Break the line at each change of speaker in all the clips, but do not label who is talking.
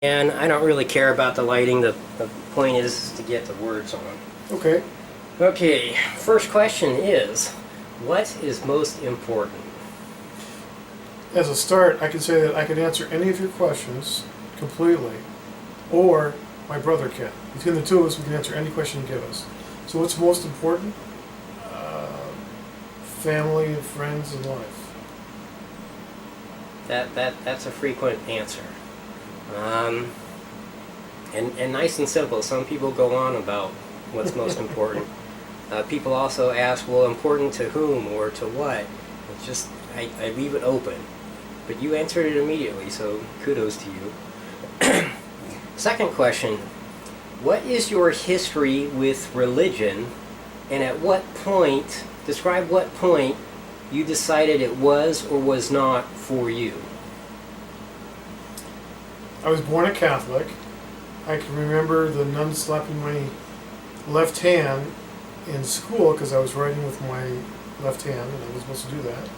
And I don't really care about the lighting. The point is to get the words on.
Okay.
Okay, first question is, what is most important?
As a start, I can say that I can answer any of your questions completely, or my brother can. Between the two of us, we can answer any question you give us. So what's most important? Family and friends and life.
That's a frequent answer. And nice and simple. Some people go on about what's most important. People also ask, well, important to whom or to what? It's just, I leave it open. But you answered it immediately, so kudos to you. Second question, what is your history with religion, and at what point, describe what point you decided it was or was not for you?
I was born a Catholic. I can remember the nun slapping my left hand in school because I was writing with my left hand and I was supposed to do that.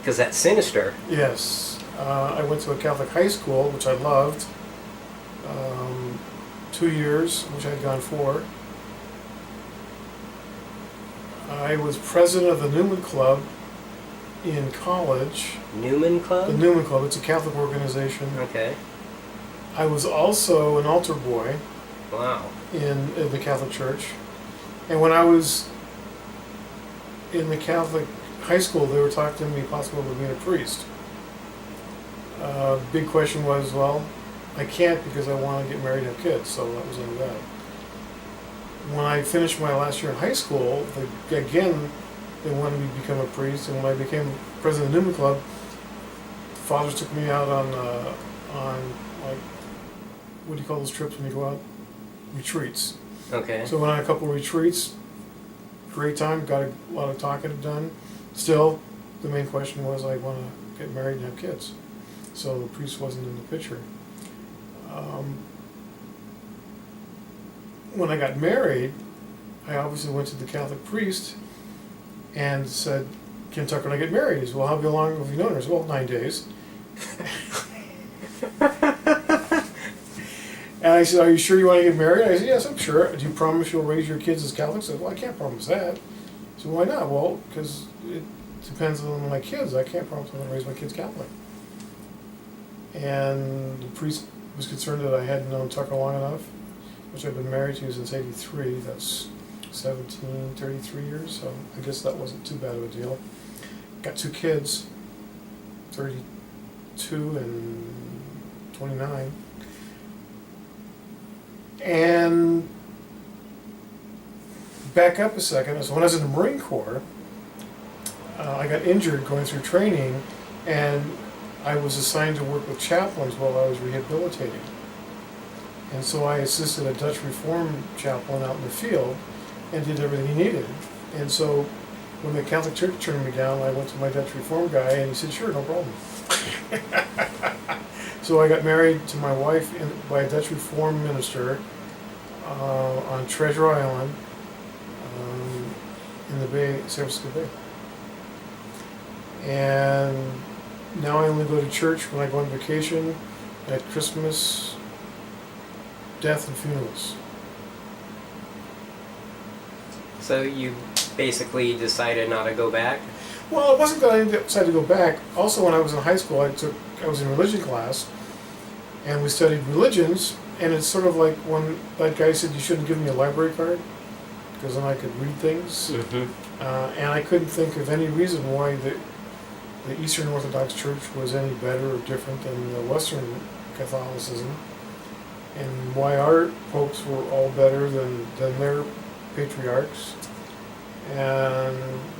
Because that's sinister.
Yes. I went to a Catholic high school, which I loved. 2 years, which I had gone for. I was president of the Newman Club in college.
Newman Club?
The Newman Club, it's a Catholic organization.
Okay.
I was also an altar boy.
Wow.
In the Catholic Church. And when I was in the Catholic high school, they were talking to me possibly about being a priest. Big question was, well, I can't because I want to get married and have kids, so that was under that. When I finished my last year in high school, they wanted me to become a priest, and when I became president of the Newman Club, fathers took me out on like, what do you call those trips when you go out? Retreats.
Okay.
So went on a couple of retreats. Great time. Got a lot of talking done. Still, the main question was I want to get married and have kids. So the priest wasn't in the picture. When I got married, I obviously went to the Catholic priest and said, "Can Tucker and I get married?" He said, "Well, how long have you known her?" I said, "Well, 9 days." And I said, "Are you sure you want to get married?" I said, "Yes, I'm sure." "Do you promise you'll raise your kids as Catholics?" I said, "Well, I can't promise that." I said, "Why not?" "Well, because it depends on my kids. I can't promise I'm going to raise my kids Catholic." And the priest was concerned that I hadn't known Tucker long enough, which I've been married to since '83. That's 33 years, so I guess that wasn't too bad of a deal. Got 2 kids, 32 and 29. And back up a second, so when I was in the Marine Corps, I got injured going through training, and I was assigned to work with chaplains while I was rehabilitating. And so I assisted a Dutch Reform chaplain out in the field and did everything he needed. And so when the Catholic Church turned me down, I went to my Dutch Reform guy and he said, "Sure, no problem." So I got married to my wife by a Dutch Reform minister on Treasure Island in the Bay, San Francisco Bay. And now I only go to church when I go on vacation, at Christmas, death, and funerals.
So you basically decided not to go back?
Well, it wasn't that I decided to go back. Also, when I was in high school, I was in religion class, and we studied religions, and it's sort of like when that guy said you shouldn't give me a library card, because then I could read things.
Mm-hmm.
And I couldn't think of any reason why the Eastern Orthodox Church was any better or different than the Western Catholicism, and why our popes were all better than their patriarchs. And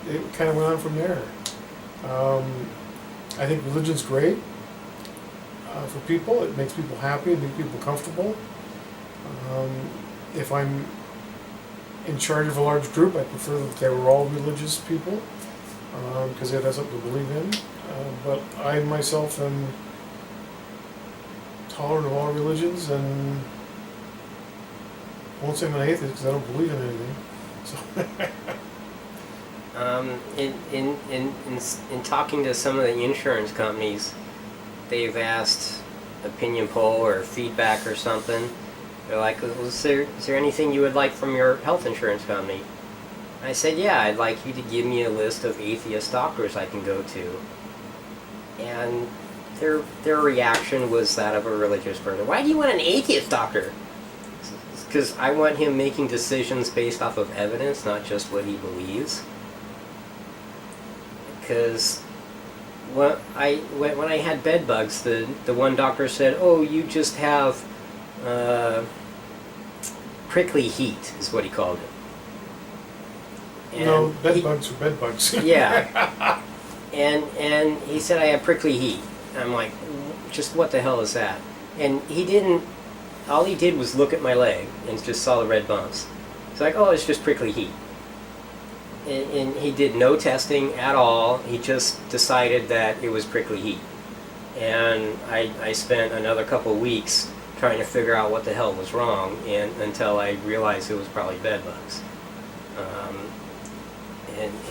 it kind of went on from there. I think religion's great for people. It makes people happy, it makes people comfortable. If I'm in charge of a large group, I prefer that they were all religious people, because it has something to believe in. But I myself am tolerant of all religions, and I won't say I'm an atheist because I don't believe in anything. So
In talking to some of the insurance companies, they've asked, opinion poll or feedback or something. They're like, is there anything you would like from your health insurance company? I said, yeah, I'd like you to give me a list of atheist doctors I can go to. And their reaction was that of a religious person. Why do you want an atheist doctor? Because I want him making decisions based off of evidence, not just what he believes. Because when I had bed bugs, the one doctor said, oh, you just have prickly heat, is what he called it. And
no, bed bugs are bed bugs.
Yeah. And he said I have prickly heat. I'm like, just what the hell is that? And all he did was look at my leg and just saw the red bumps. He's like, oh, it's just prickly heat. And he did no testing at all. He just decided that it was prickly heat. And I spent another couple of weeks trying to figure out what the hell was wrong, until I realized it was probably bed bugs.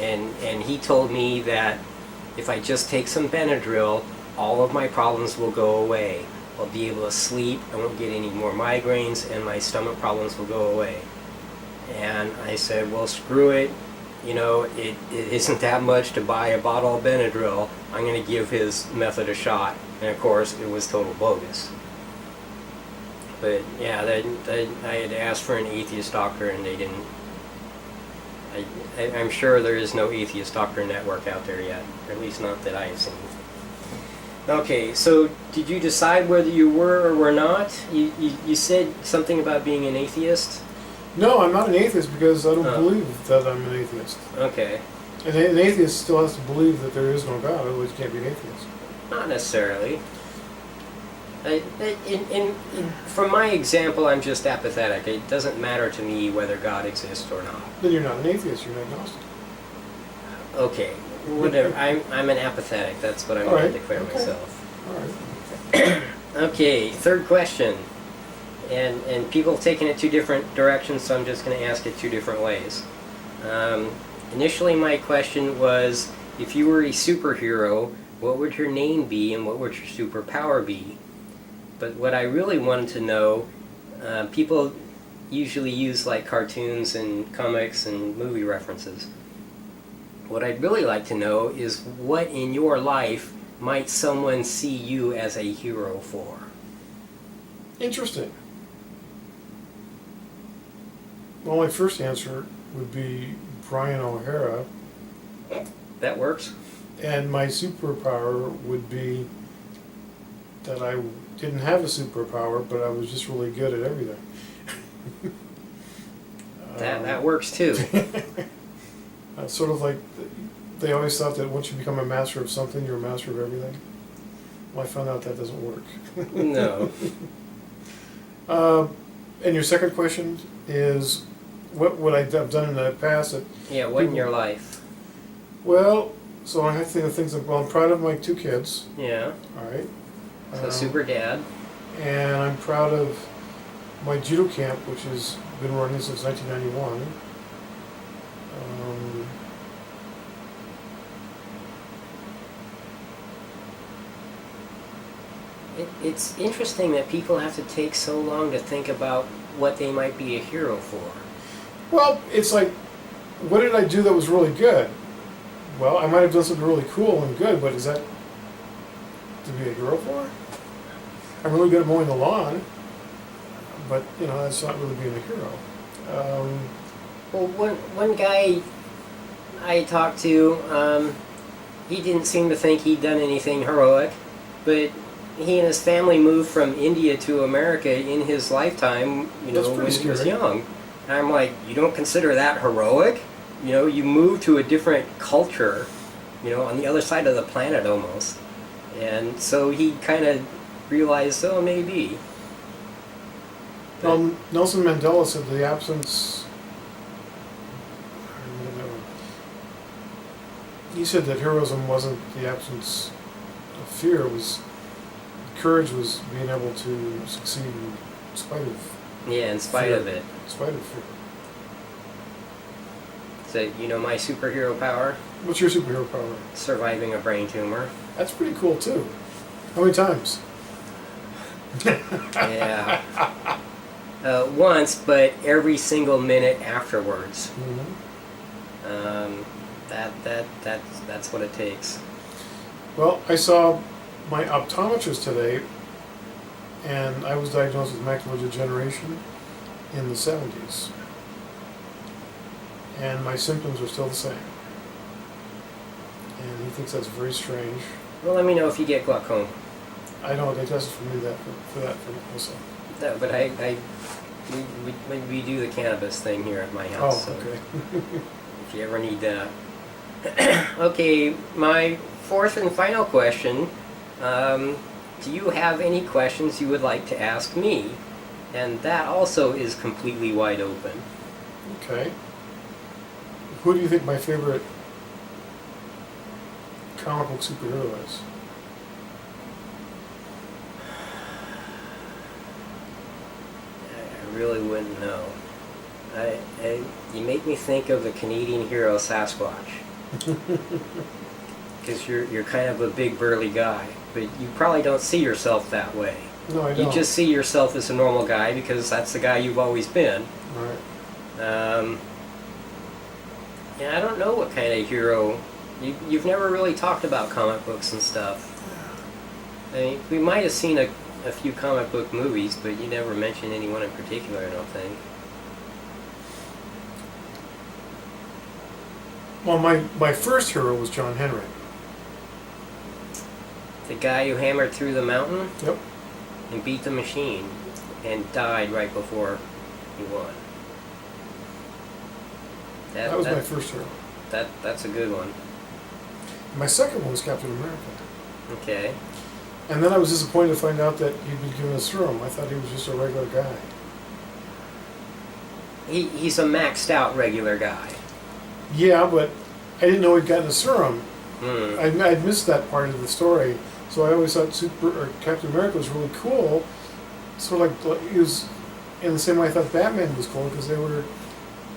And he told me that if I just take some Benadryl, all of my problems will go away. I'll be able to sleep, I won't get any more migraines, and my stomach problems will go away. And I said, well, screw it. You know, it isn't that much to buy a bottle of Benadryl. I'm going to give his method a shot. And of course, it was total bogus. But yeah, I had asked for an atheist doctor, and they didn't. I'm sure there is no atheist doctor network out there yet, or at least not that I have seen. Okay, so did you decide whether you were or were not? You said something about being an atheist?
No, I'm not an atheist because I don't believe that I'm an atheist.
Okay.
And an atheist still has to believe that there is no God, otherwise you can't be an atheist.
Not necessarily. From my example, I'm just apathetic. It doesn't matter to me whether God exists or not.
Then you're not an atheist, you're an agnostic.
Okay, whatever. I'm an apathetic. That's what I'm going to declare myself.
All right.
Okay, third question. And people have taken it two different directions, so I'm just going to ask it two different ways. Initially, my question was, if you were a superhero, what would your name be and what would your superpower be? But what I really wanted to know, people usually use like cartoons and comics and movie references. What I'd really like to know is what in your life might someone see you as a hero for?
Interesting. Well, my first answer would be Brian O'Hara.
That works.
And my superpower would be that I didn't have a superpower, but I was just really good at everything.
That works too.
Sort of like they always thought that once you become a master of something, you're a master of everything. Well, I found out that doesn't work.
No.
And your second question is, what would I have done in the past?
Yeah, what in your life?
Well, so I have to think of things. Well, I'm proud of my two kids.
Yeah.
All right.
So super dad.
And I'm proud of my judo camp, which has been running since 1991.
It's interesting that people have to take so long to think about what they might be a hero for.
Well, it's like, what did I do that was really good? Well, I might have done something really cool and good, but is that to be a hero for? I'm really good at mowing the lawn, but, you know, that's not really being a hero.
Well, one guy I talked to, he didn't seem to think he'd done anything heroic, but he and his family moved from India to America in his lifetime, you know, when he was young. And I'm like, you don't consider that heroic? You know, you move to a different culture, you know, on the other side of the planet almost. And so he kind of realized, oh, maybe.
Nelson Mandela said the absence... He said that heroism wasn't the absence of fear, it was... Courage was being able to succeed in spite of...
Yeah, in spite of it.
In spite of fear.
So, you know my superhero power?
What's your superhero power?
Surviving a brain tumor.
That's pretty cool, too. How many times?
Yeah. Once, but every single minute afterwards.
Mhm.
That's what it takes.
Well, I saw my optometrist today, and I was diagnosed with macular degeneration in the 70s. And my symptoms are still the same. And he thinks that's very strange.
Well, let me know if you get glaucoma.
I know they tested for me for that also.
No, but we do the cannabis thing here at my house.
Oh, okay.
So if you ever need that. Okay, my fourth and final question. Do you have any questions you would like to ask me? And that also is completely wide open.
Okay. Who do you think my favorite comic book superhero is?
I really wouldn't know. You make me think of the Canadian hero Sasquatch. Because you're kind of a big burly guy, but you probably don't see yourself that way.
No, I don't.
You just see yourself as a normal guy because that's the guy you've always been.
Right.
Yeah, I don't know what kind of hero. You've never really talked about comic books and stuff. I mean, we might have seen a few comic book movies, but you never mentioned anyone in particular, I don't think.
Well, my first hero was John Henry.
The guy who hammered through the mountain
Yep.
and beat the machine and died right before he won.
That was my first hero.
That's a good one.
My second one was Captain America.
Okay.
And then I was disappointed to find out that he'd been given a serum. I thought he was just a regular guy.
He's a maxed out regular guy.
Yeah, but I didn't know he'd gotten a serum.
Hmm.
I'd missed that part of the story, so I always thought Captain America was really cool. Sort of like he was in the same way I thought Batman was cool, because they were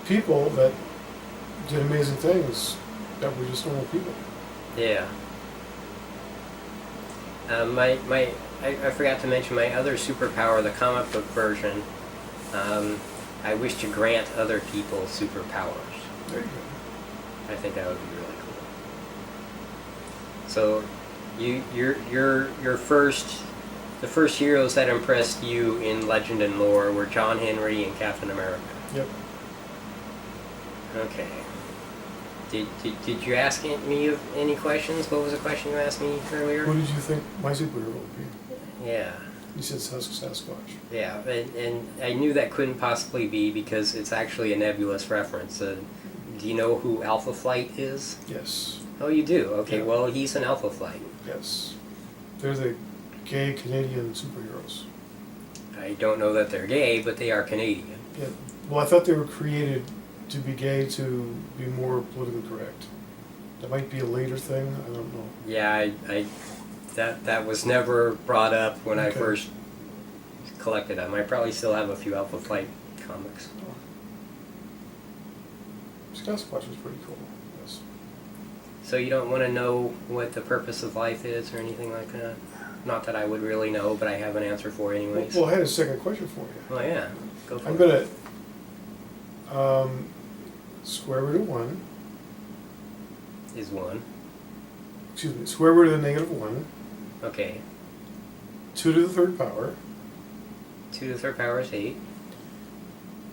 people that did amazing things that were just normal people.
Yeah. I forgot to mention my other superpower, the comic book version. I wish to grant other people superpowers.
There you go.
I think that would be really cool. So, your the first heroes that impressed you in legend and lore were John Henry and Captain America.
Yep.
Okay. Did you ask me any questions? What was the question you asked me earlier?
Who did you think my superhero would be?
Yeah.
You said Sasquatch.
Yeah, and I knew that couldn't possibly be because it's actually a nebulous reference. Do you know who Alpha Flight is?
Yes.
Oh, you do? Okay,
Yeah.
well, he's an Alpha Flight.
Yes. They're the gay Canadian superheroes.
I don't know that they're gay, but they are Canadian.
Yeah. Well, I thought they were created to be gay to be more politically correct. That might be a later thing. I don't know.
Yeah, that was never brought up when I
Okay.
first collected them. I probably still have a few Alpha Flight comics.
Sasquatch was pretty cool. Yes.
So you don't want to know what the purpose of life is or anything like that? Not that I would really know, but I have an answer for it anyways.
Well, I had a second question for you.
Oh yeah, go for
I'm
it.
gonna square root of 1.
Is 1.
Excuse me. Square root of the -1.
Okay.
2 to the third power.
2 to the third power is 8.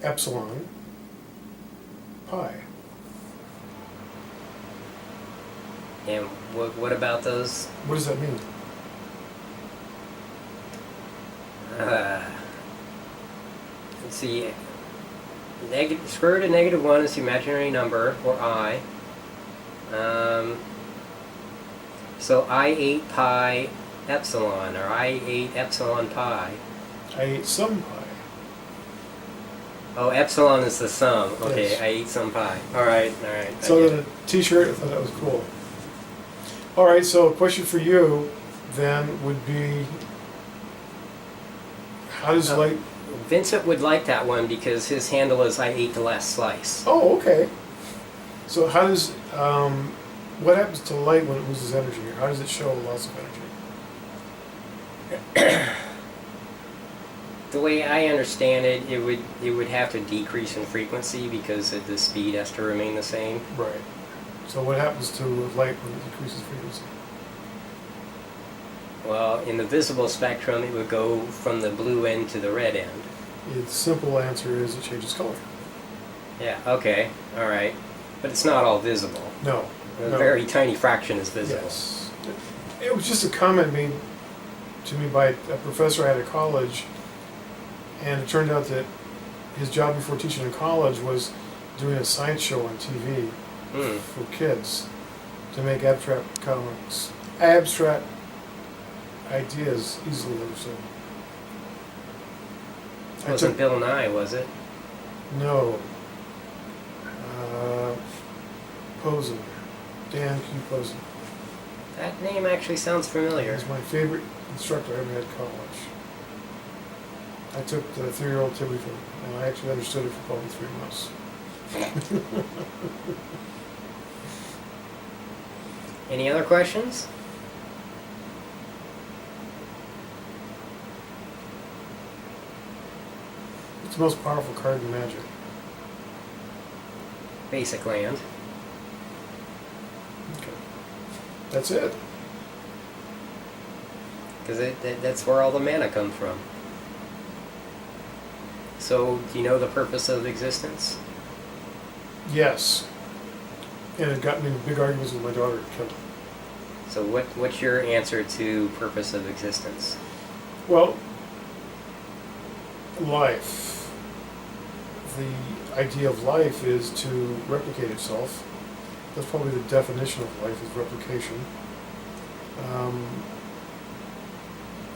Epsilon. Pi.
And what about those?
What does that mean?
Let's see. Square root of -1 is the imaginary number, or I. So I8 pi epsilon, or I8 epsilon pi.
I ate some pi.
Oh, epsilon is the sum. Okay,
Yes.
I ate some pi. All right.
So then a T-shirt, I thought that was cool. All right, so a question for you then would be, how does light...
Vincent would like that one because his handle is I ate the last slice.
Oh, okay. So how does, what happens to light when it loses energy? How does it show loss of energy?
The way I understand it, it would have to decrease in frequency because the speed has to remain the same.
Right. So what happens to light when it decreases frequency?
Well, in the visible spectrum, it would go from the blue end to the red end.
The simple answer is it changes color.
Yeah, okay, alright. But it's not all visible.
No.
A
no.
very tiny fraction is visible.
Yes. It was just a comment made to me by a professor I had at college, and it turned out that his job before teaching in college was doing a science show on TV for kids to make abstract comics, abstract ideas easily understood.
It wasn't Bill Nye, was it?
No. Posen. Dan Q. Posen.
That name actually sounds familiar.
He's my favorite instructor I ever had at college. I took the 3-year-old Timmy from him, and I actually understood it for probably 3 months.
Any other questions?
It's the most powerful card in Magic.
Basic land.
Okay. That's it.
Because that's where all the mana comes from. So, do you know the purpose of existence?
Yes. And it got me in big arguments with my daughter at Kendall.
So what's your answer to purpose of existence?
Well, life. The idea of life is to replicate itself. That's probably the definition of life, is replication.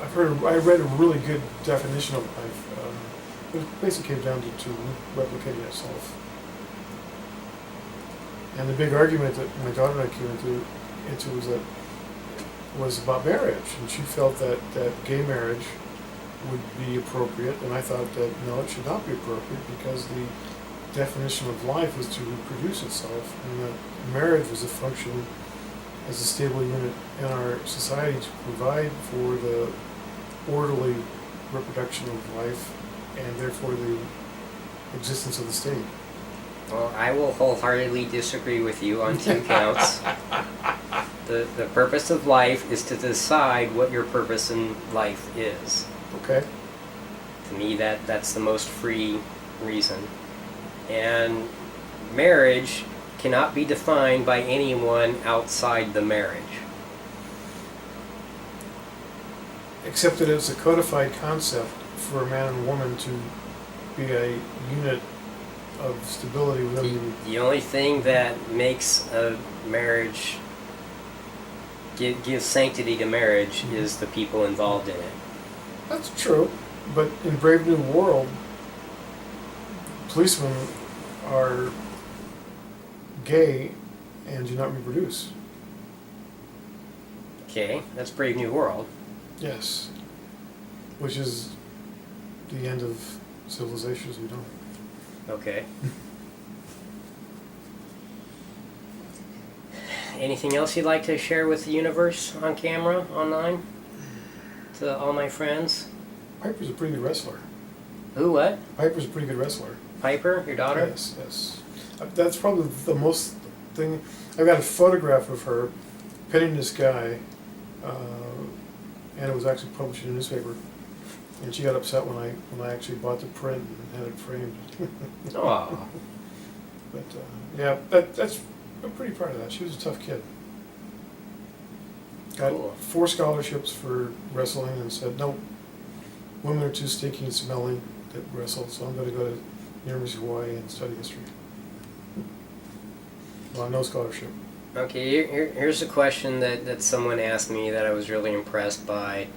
I read a really good definition of life. It basically came down to replicating itself. And the big argument that my daughter and I came into was about marriage, and she felt that gay marriage would be appropriate, and I thought that no, it should not be appropriate because the definition of life is to reproduce itself, and that marriage was a function as a stable unit in our society to provide for the orderly reproduction of life and therefore the existence of the state.
Well, I will wholeheartedly disagree with you on 2 counts. The purpose of life is to decide what your purpose in life is.
Okay?
To me, that's the most free reason. And marriage cannot be defined by anyone outside the marriage.
Except that it's a codified concept for a man and woman to be a unit of stability within
The only thing that makes a marriage, gives sanctity to marriage, is the people involved in it.
That's true, but in Brave New World, policemen are gay and do not reproduce.
Okay, that's Brave New World.
Yes. Which is the end of civilization as we know it.
Okay. Anything else you'd like to share with the universe on camera, online? To all my friends?
Piper's a pretty good wrestler.
Who, what?
Piper's a pretty good wrestler.
Piper, your daughter?
Yes, yes. That's probably the most thing. I've got a photograph of her pinning this guy, and it was actually published in a newspaper. And she got upset when I actually bought the print and had it framed.
Oh.
But yeah, that's I'm pretty proud of that. She was a tough kid. Got
Cool.
4 scholarships for wrestling and said, no, women are too stinky and smelly to wrestle, so I'm going to go to University of Hawaii and study history. Well, no scholarship.
Okay, here's a question that someone asked me that I was really impressed by.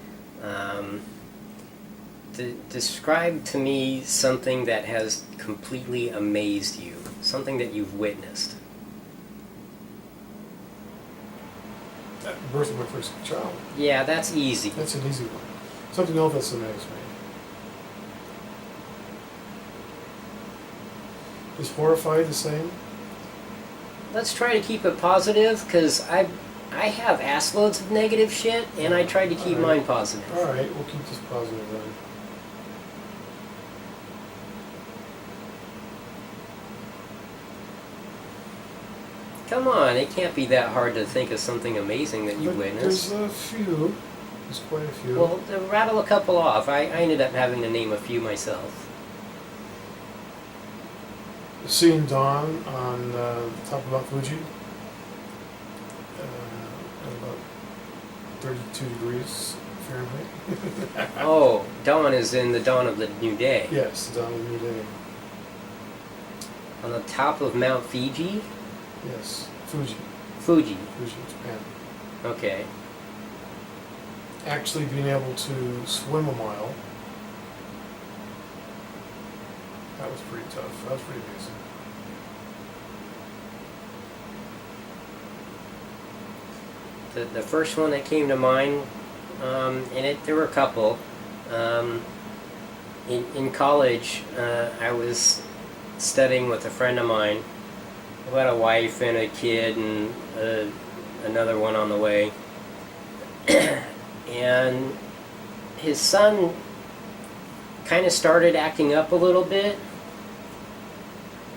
Describe to me something that has completely amazed you, something that you've witnessed.
The birth of my first child.
Yeah, that's easy.
That's an easy one. Something else that's amazed me. Is horrified the same?
Let's try to keep it positive, because I have ass loads of negative shit, and I tried to keep
All right.
mine positive.
All right, we'll keep this positive then.
Come on, it can't be that hard to think of something amazing that you
But
witnessed.
there's a few. There's quite a few.
Well, rattle a couple off. I ended up having to name a few myself.
Seeing dawn on top of Mount Fuji at about 32 degrees Fahrenheit.
Oh, dawn is in the dawn of the new day.
Yes, the dawn of the new day.
On the top of Mount Fiji?
Yes, Fuji.
Fuji.
Fuji, Japan.
Okay.
Actually being able to swim a mile. That was pretty tough. That was pretty amazing.
The first one that came to mind, there were a couple. In college, I was studying with a friend of mine who had a wife and a kid and another one on the way. And his son kind of started acting up a little bit,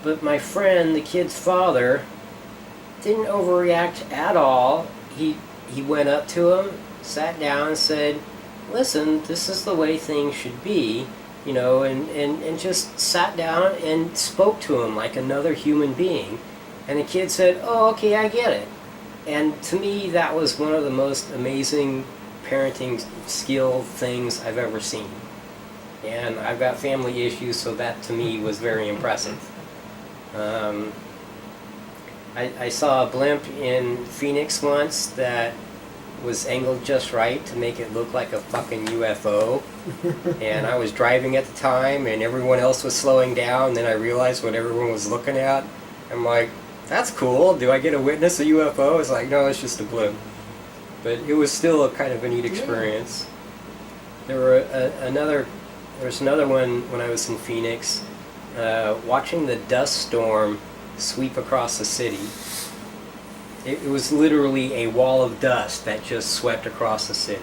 but my friend, the kid's father, didn't overreact at all. He went up to him, sat down and said, listen, this is the way things should be, and just sat down and spoke to him like another human being. And the kid said, oh, okay, I get it. And to me, that was one of the most amazing parenting skill things I've ever seen. And I've got family issues, so that to me was very impressive. I saw a blimp in Phoenix once that was angled just right to make it look like a fucking UFO. And I was driving at the time, and everyone else was slowing down. And then I realized what everyone was looking at. I'm like, that's cool. Do I get to witness a UFO? It's like, no, it's just a blimp. But it was still a kind of a neat experience. There was another one when I was in Phoenix, watching the dust storm sweep across the city. It was literally a wall of dust that just swept across the city.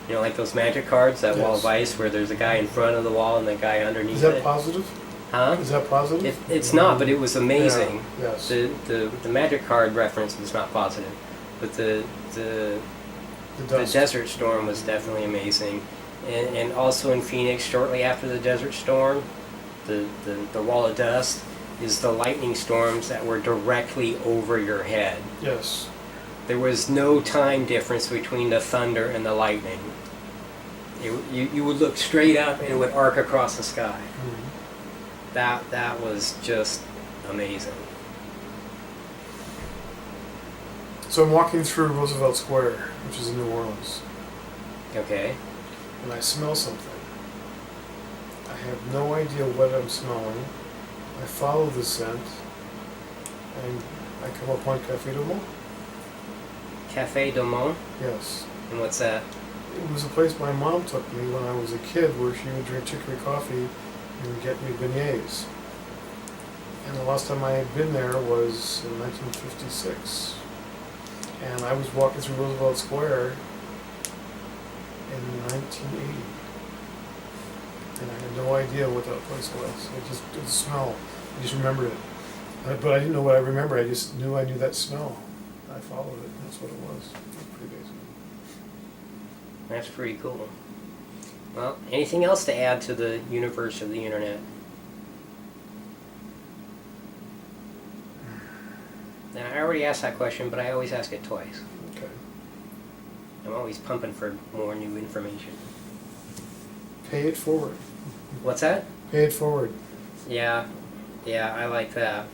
You know, like those magic cards, that wall of ice where there's a guy in front of the wall and the guy underneath it.
Is that positive?
Huh?
Is that positive?
It's not, but it was amazing.
Yeah, yes.
The magic card reference was not positive, but the desert storm was definitely amazing. And also in Phoenix, shortly after the desert storm, the wall of dust is the lightning storms that were directly over your head.
Yes.
There was no time difference between the thunder and the lightning. You would look straight up and it would arc across the sky.
Mm-hmm.
That was just amazing.
So I'm walking through Roosevelt Square, which is in New Orleans,
Okay.
and I smell something. I have no idea what I'm smelling. I follow the scent, and I come upon Café du Monde.
Cafe du Monde?
Yes.
And what's that?
It was a place my mom took me when I was a kid where she would drink chicory coffee and get me beignets. And the last time I had been there was in 1956. And I was walking through Roosevelt Square in 1980. And I had no idea what that place was. I just did the smell. I just remembered it. But I didn't know what I remember. I just knew I knew that smell. I followed it. That's what it was. It was pretty amazing.
That's pretty cool. Well, anything else to add to the universe of the internet? And I already asked that question, but I always ask it twice.
Okay.
I'm always pumping for more new information.
Pay it forward.
What's that?
Pay it forward.
Yeah, I like that.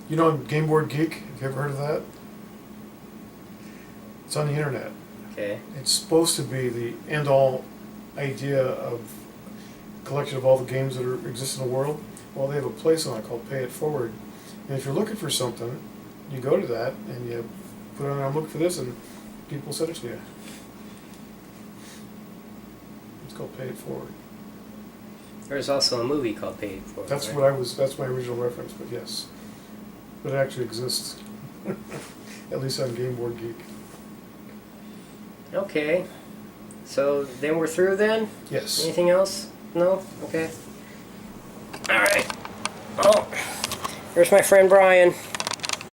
You know Game Board Geek? Have you ever heard of that? It's on the internet.
Okay.
It's supposed to be the end-all idea of collection of all the games that exist in the world. Well, they have a place on it called Pay It Forward. And if you're looking for something, you go to that and you put on, I'm looking for this, and people send it to you. It's called Pay It Forward.
There's also a movie called Paid For.
That's
right?
what I was. That's my original reference. But yes, but it actually exists. At least on Game Board Geek.
Okay. So then we're through then?
Yes.
Anything else? No? Okay. Alright. Well, There's my friend Brian.